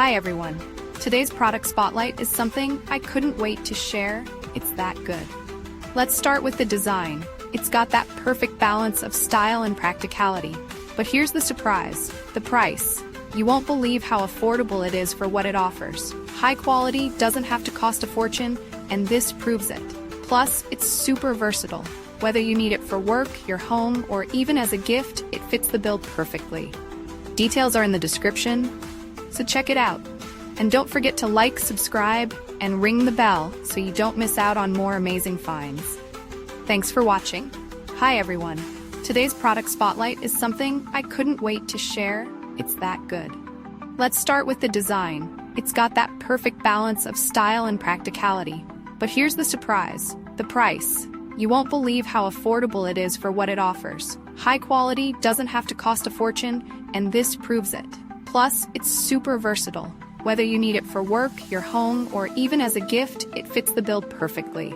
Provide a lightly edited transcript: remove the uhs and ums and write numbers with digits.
Hi everyone. Today's product spotlight is something I couldn't wait to share. It's that good. Let's start with the design. It's got that perfect balance of style and practicality. But here's the surprise, the price. You won't believe how affordable it is for what it offers. High quality doesn't have to cost a fortune, and this proves it. Plus, it's super versatile. Whether you need it for work, your home, or even as a gift, it fits the bill perfectly. Details are in the description, so check it out. And don't forget to like, subscribe, and ring the bell so you don't miss out on more amazing finds. Thanks for watching. Hi everyone. Today's product spotlight is something I couldn't wait to share. It's that good. Let's start with the design. It's got that perfect balance of style and practicality. But here's the surprise, the price. You won't believe how affordable it is for what it offers. High quality doesn't have to cost a fortune, and this proves it. Plus, it's super versatile. Whether you need it for work, your home, or even as a gift, it fits the bill perfectly.